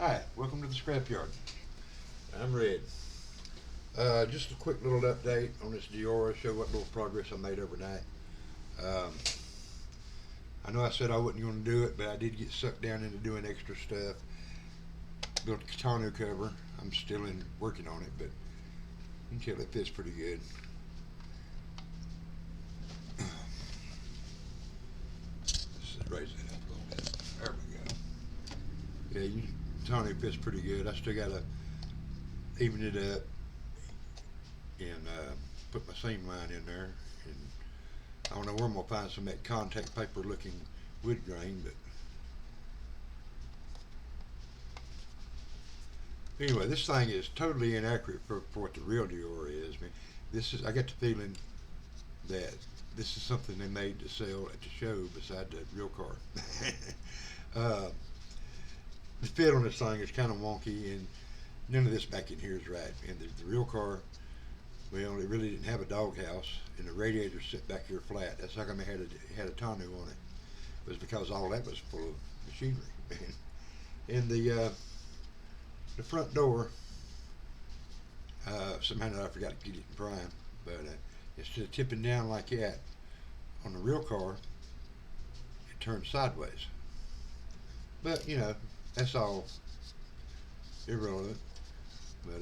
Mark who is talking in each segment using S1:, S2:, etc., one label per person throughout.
S1: Hi, welcome to the scrapyard.
S2: I'm red.
S1: Just a quick little update on this Deora, show what little progress I made overnight. Um, I know I said I wasn't going to do it, but I did get sucked down into doing extra stuff. Built a tonneau cover. I'm still in working on it, but you can tell it fits pretty good. Let's raise it up a little bit. There we go. Yeah, tonneau fits pretty good. I still got to even it up and put my seam line in there. And I don't know where I'm gonna find some of that contact paper looking wood grain, but anyway, this thing is totally inaccurate for what the real Dior is. I mean, I got the feeling that this is something they made to sell at the show beside the real car. uh, the fit on this thing is kind of wonky, and none of this back in here is right. And the real car, well, it really didn't have a doghouse, and the radiator sit back here flat. That's how come it had a tonneau on it. It was because all that was full of machinery. And the front door, somehow I forgot to get it in prime, but instead of tipping down like that on the real car, it turned sideways. But that's all irrelevant. But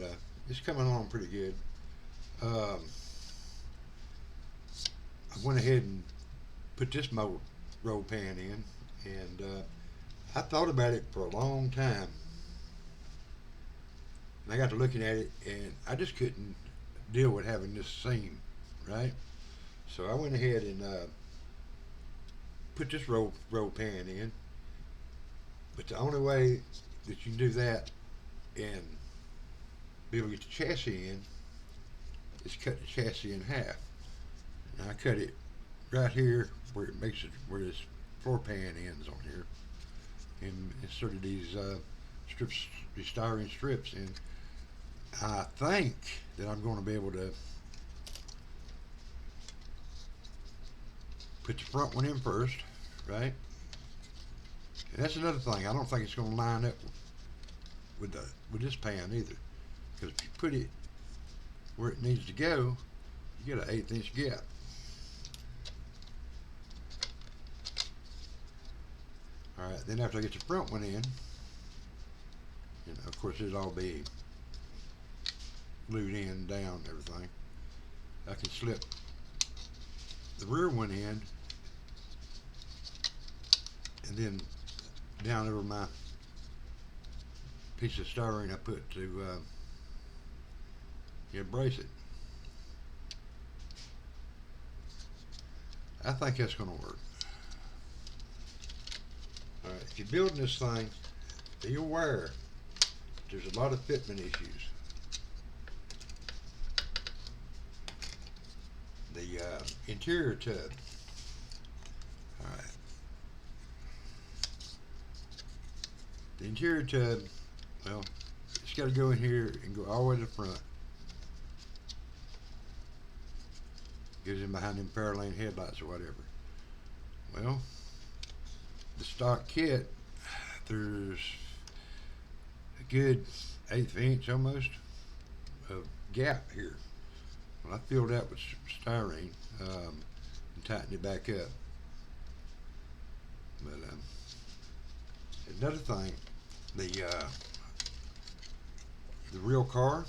S1: it's coming along pretty good. Um, I went ahead and put this mold roll pan in, and I thought about it for a long time. And I got to looking at it, and I just couldn't deal with having this seam, right? So I went ahead and put this roll pan in. But the only way that you can do that and be able to get the chassis in is cut the chassis in half. And I cut it right here where it makes it where this floor pan ends on here, and inserted these strips, these styrene strips in. I think that I'm going to be able to put the front one in first, right? And that's another thing. I don't think it's going to line up with this pan either, because if you put it where it needs to go, you get an 1/8 inch gap. All right. Then after I get the front one in, of course it'll all be glued in, down, and everything. I can slip the rear one in, and then down over my piece of styrene I put to brace it. I think that's going to work. All right, if you're building this thing, be aware there's a lot of fitment issues. The interior tub. All right. The interior tub, well, it's got to go in here and go all the way to the front. Goes in behind them Fairlane headlights or whatever. Well, the stock kit, there's a good 1/8 inch almost of gap here. Well, I filled that with styrene and tightened it back up. But another thing, the real car,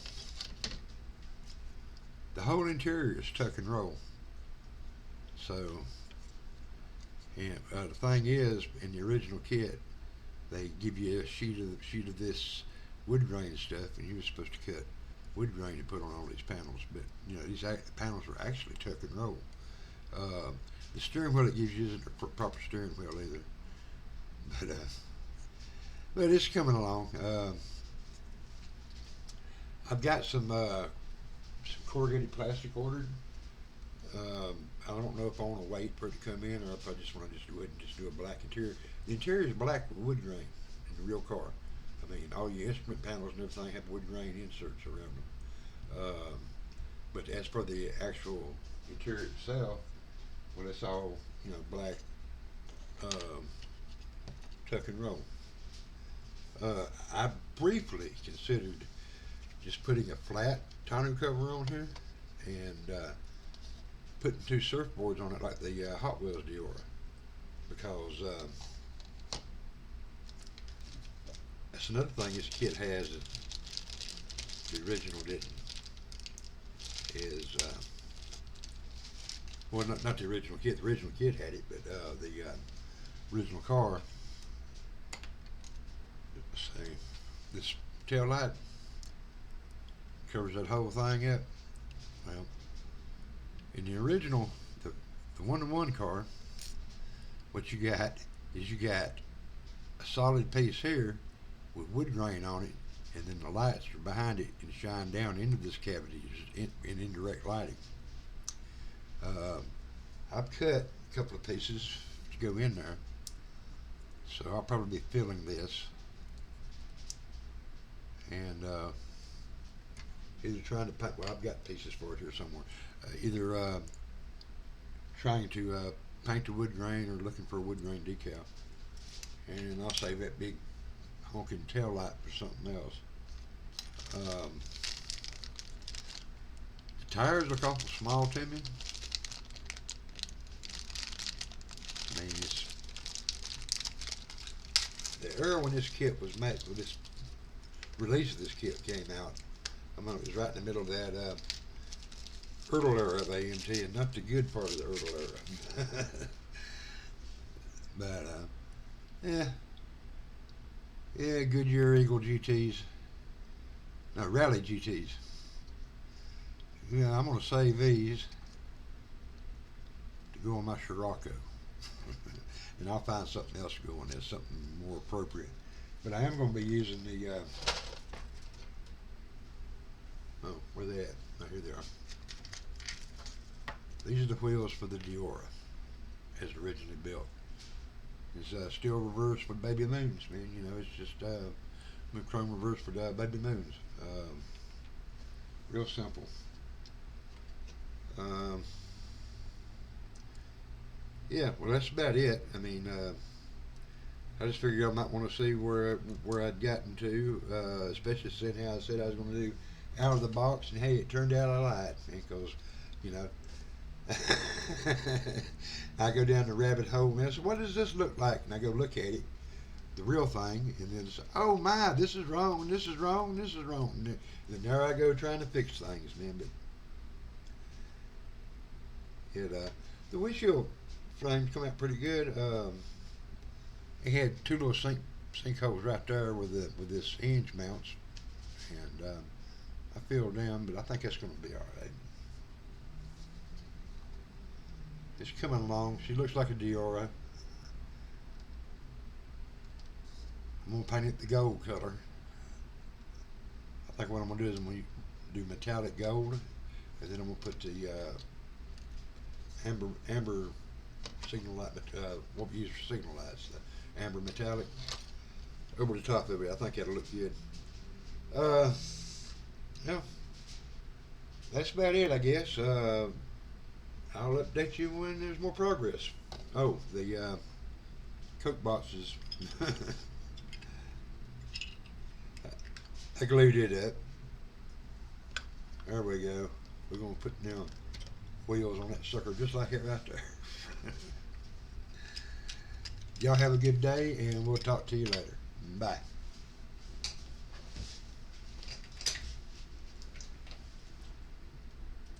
S1: the whole interior is tuck and roll. So, and the thing is, in the original kit, they give you a sheet of this wood grain stuff, and you were supposed to cut wood grain to put on all these panels. But these panels are actually tuck and roll. Uh, the steering wheel it gives you isn't a proper steering wheel either. But it's coming along. I've got some corrugated plastic ordered. I don't know if I want to wait for it to come in, or if I just want to just do it and just do a black interior. The interior is black with wood grain in the real car. I mean, all your instrument panels and everything have wood grain inserts around them. But as for the actual interior itself, well, it's all black, um, tuck and roll. I briefly considered just putting a flat tonneau cover on here and putting two surfboards on it like the Hot Wheels Deora, because that's another thing this kit has that the original didn't. Is well, not the original kit. The original kit had it, but the original car. Let's see, this tail light covers that whole thing up. Well, in the original, the one-to-one car, what you got is you got a solid piece here with wood grain on it, and then the lights are behind it and shine down into this cavity in indirect lighting. I've cut a couple of pieces to go in there, so I'll probably be filling this and either trying to paint. Well, I've got pieces for it here somewhere. Either trying to paint the wood grain or looking for a wood grain decal, and I'll save that big honking tail light for something else. The tires look awful small to me. I mean, the era when this kit was made, when this release of this kit came out, I mean, it was right in the middle of that Ertl era of AMT, and not the good part of the Ertl era. But yeah, Goodyear Eagle GTs, no, Rally GTs. Yeah, I'm gonna save these to go on my Scirocco, and I'll find something else to go on this, something more appropriate. But I am gonna be using the oh, where they at? Oh, here they are. These are the wheels for the Deora, as originally built. It's still reversed for baby moons, man. You know, it's just chrome reverse for baby moons. Real simple. Yeah, well, that's about it. I mean, I just figured I might want to see where I'd gotten to, especially seeing how I said I was going to do out of the box, and hey, it turned out I lied, because, you know, I go down the rabbit hole and I say, what does this look like? And I go look at it, the real thing, and then say, oh my, this is wrong, this is wrong, this is wrong. And then there I go trying to fix things, man. But the windshield frames come out pretty good. It had two little sinkholes right there with this hinge mounts, and I filled them, but I think that's going to be all right. It's coming along. She looks like a Deora. I'm going to paint it the gold color. I think what I'm going to do is I'm going to do metallic gold, and then I'm going to put the amber signal light, what we use for signal lights, the amber metallic, over the top of it. I think that'll look good. Yeah, that's about it, I guess. I'll update you when there's more progress. Oh, the Coke boxes. I glued it up. There we go. We're going to put down wheels on that sucker just like it right there. Y'all have a good day, and we'll talk to you later. Bye.